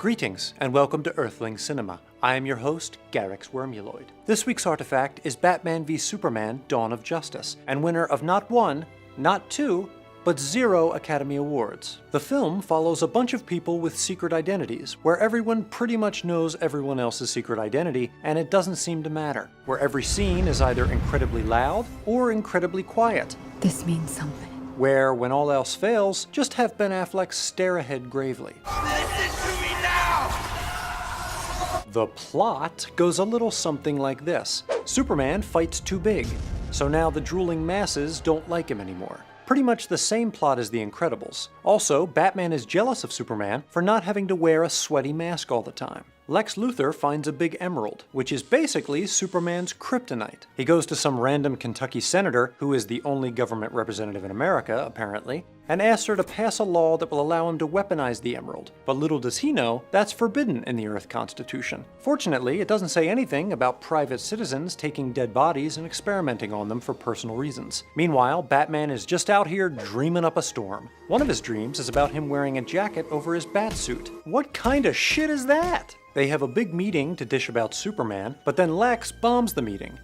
Greetings, and welcome to Earthling Cinema. I am your host, garyx wormuloid. This week's artifact is Batman v Superman: Dawn of Justice, and winner of not one, not two, but 0 Academy Awards. The film follows a bunch of people with secret identities, where everyone pretty much knows everyone else's secret identity, and it doesn't seem to matter. Where every scene is either incredibly loud or incredibly quiet. This means something. Where, when all else fails, just have Ben Affleck stare ahead gravely. Listen to me now! The plot goes a little something like this. Superman fights too big, so now the drooling masses don't like him anymore. Pretty much the same plot as The Incredibles. Also, Batman is jealous of Superman for not having to wear a sweaty mask all the time. Lex Luthor finds a big emerald, which is basically Superman's kryptonite. He goes to some random Kentucky senator, who is the only government representative in America, apparently, and asks her to pass a law that will allow him to weaponize the emerald. But little does he know, that's forbidden in the Earth Constitution. Fortunately, it doesn't say anything about private citizens taking dead bodies and experimenting on them for personal reasons. Meanwhile, Batman is just out here dreaming up a storm. One of his dreams is about him wearing a jacket over his bat suit. What kind of shit is that? They have a big meeting to dish about Superman, but then Lex bombs the meeting.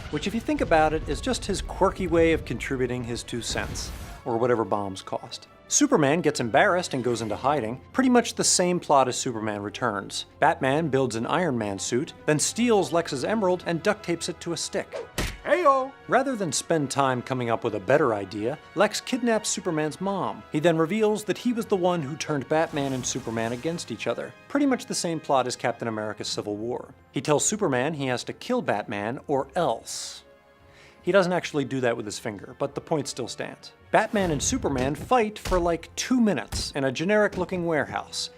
Which, if you think about it, is just his quirky way of contributing his 2 cents, or whatever bombs cost. Superman gets embarrassed and goes into hiding, pretty much the same plot as Superman Returns. Batman builds an Iron Man suit, then steals Lex's emerald and duct tapes it to a stick. Heyo! Rather than spend time coming up with a better idea, Lex kidnaps Superman's mom. He then reveals that he was the one who turned Batman and Superman against each other. Pretty much the same plot as Captain America's Civil War. He tells Superman he has to kill Batman or else. He doesn't actually do that with his finger, but the point still stands. Batman and Superman fight for like 2 minutes in a generic-looking warehouse.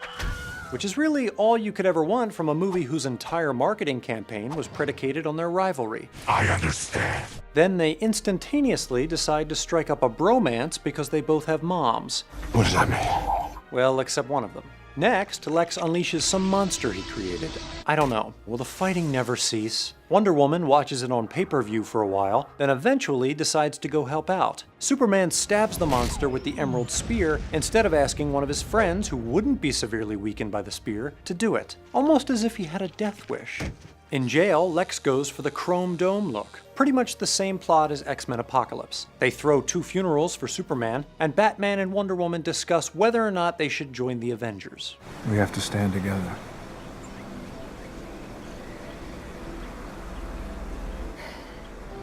Which is really all you could ever want from a movie whose entire marketing campaign was predicated on their rivalry. I understand. Then they instantaneously decide to strike up a bromance because they both have moms. What does that mean? Well, except one of them. Next, Lex unleashes some monster he created. I don't know, will the fighting never cease? Wonder Woman watches it on pay-per-view for a while, then eventually decides to go help out. Superman stabs the monster with the Emerald Spear instead of asking one of his friends, who wouldn't be severely weakened by the spear, to do it. Almost as if he had a death wish. In jail, Lex goes for the Chrome Dome look. Pretty much the same plot as X-Men Apocalypse. They throw 2 funerals for Superman, and Batman and Wonder Woman discuss whether or not they should join the Avengers. We have to stand together.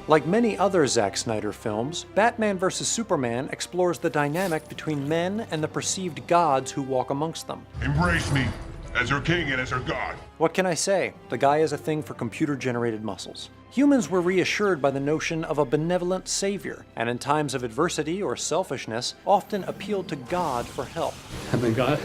Like many other Zack Snyder films, Batman vs. Superman explores the dynamic between men and the perceived gods who walk amongst them. Embrace me as your king and as your god. What can I say? The guy has a thing for computer-generated muscles. Humans were reassured by the notion of a benevolent savior, and in times of adversity or selfishness, often appealed to God for help. Heavenly God?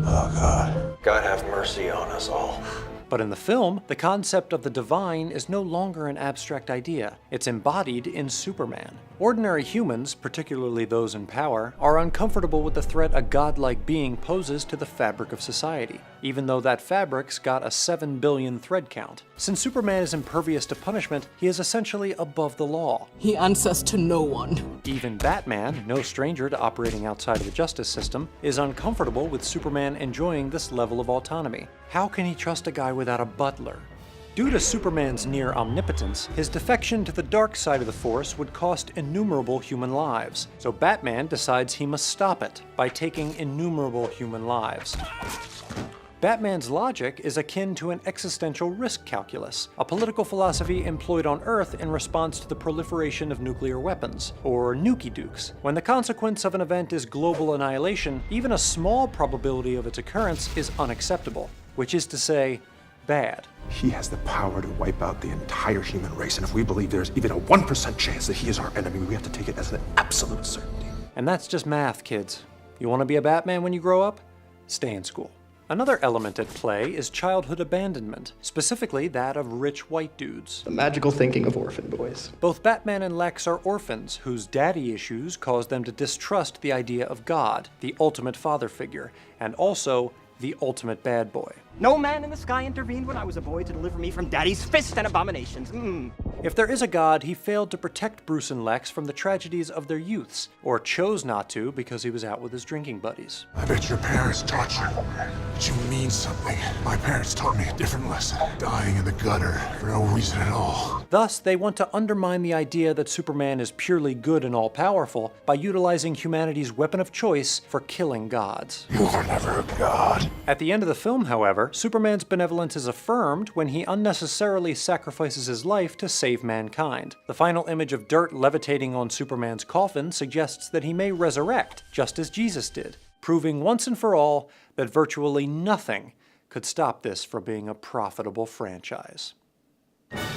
Oh God. God have mercy on us all. But in the film, the concept of the divine is no longer an abstract idea. It's embodied in Superman. Ordinary humans, particularly those in power, are uncomfortable with the threat a godlike being poses to the fabric of society, even though that fabric's got a 7 billion thread count. Since Superman is impervious to punishment, he is essentially above the law. He answers to no one. Even Batman, no stranger to operating outside of the justice system, is uncomfortable with Superman enjoying this level of autonomy. How can he trust a guy without a butler? Due to Superman's near omnipotence, his defection to the dark side of the Force would cost innumerable human lives. So Batman decides he must stop it by taking innumerable human lives. Batman's logic is akin to an existential risk calculus, a political philosophy employed on Earth in response to the proliferation of nuclear weapons, or nuki-dukes. When the consequence of an event is global annihilation, even a small probability of its occurrence is unacceptable, which is to say, bad. He has the power to wipe out the entire human race, and if we believe there's even a 1% chance that he is our enemy, we have to take it as an absolute certainty. And that's just math, kids. You want to be a Batman when you grow up? Stay in school. Another element at play is childhood abandonment, specifically that of rich white dudes. The magical thinking of orphan boys. Both Batman and Lex are orphans whose daddy issues cause them to distrust the idea of God, the ultimate father figure, and also the ultimate bad boy. No man in the sky intervened when I was a boy to deliver me from daddy's fist and abominations. If there is a God, he failed to protect Bruce and Lex from the tragedies of their youths, or chose not to because he was out with his drinking buddies. I bet your parents taught you that you mean something. My parents taught me a different lesson. Dying in the gutter for no reason at all. Thus, they want to undermine the idea that Superman is purely good and all-powerful by utilizing humanity's weapon of choice for killing gods. You were never a god. At the end of the film, however, Superman's benevolence is affirmed when he unnecessarily sacrifices his life to save mankind. The final image of dirt levitating on Superman's coffin suggests that he may resurrect, just as Jesus did, proving once and for all that virtually nothing could stop this from being a profitable franchise.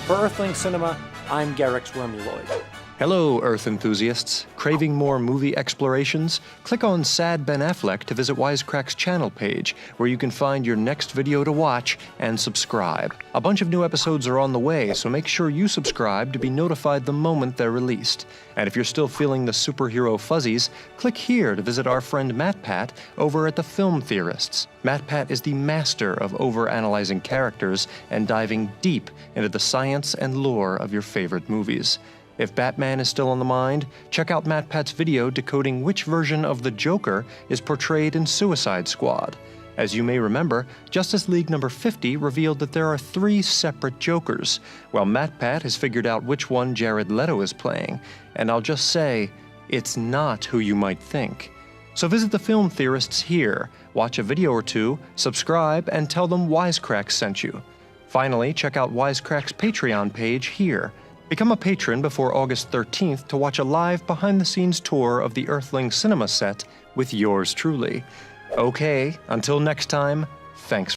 For Earthling Cinema, I'm garyx wormuloid. Hello, Earth enthusiasts. Craving more movie explorations? Click on Sad Ben Affleck to visit Wisecrack's channel page, where you can find your next video to watch and subscribe. A bunch of new episodes are on the way, so make sure you subscribe to be notified the moment they're released. And if you're still feeling the superhero fuzzies, click here to visit our friend MatPat over at the Film Theorists. MatPat is the master of overanalyzing characters and diving deep into the science and lore of your favorite movies. If Batman is still on the mind, check out MatPat's video decoding which version of the Joker is portrayed in Suicide Squad. As you may remember, Justice League number 50 revealed that there are 3 separate Jokers, while MatPat has figured out which one Jared Leto is playing. And I'll just say, it's not who you might think. So visit the Film Theorists here, watch a video or two, subscribe, and tell them Wisecrack sent you. Finally, check out Wisecrack's Patreon page here. Become a patron before August 13th to watch a live behind-the-scenes tour of the Earthling cinema set with yours truly. Okay, until next time, thanks.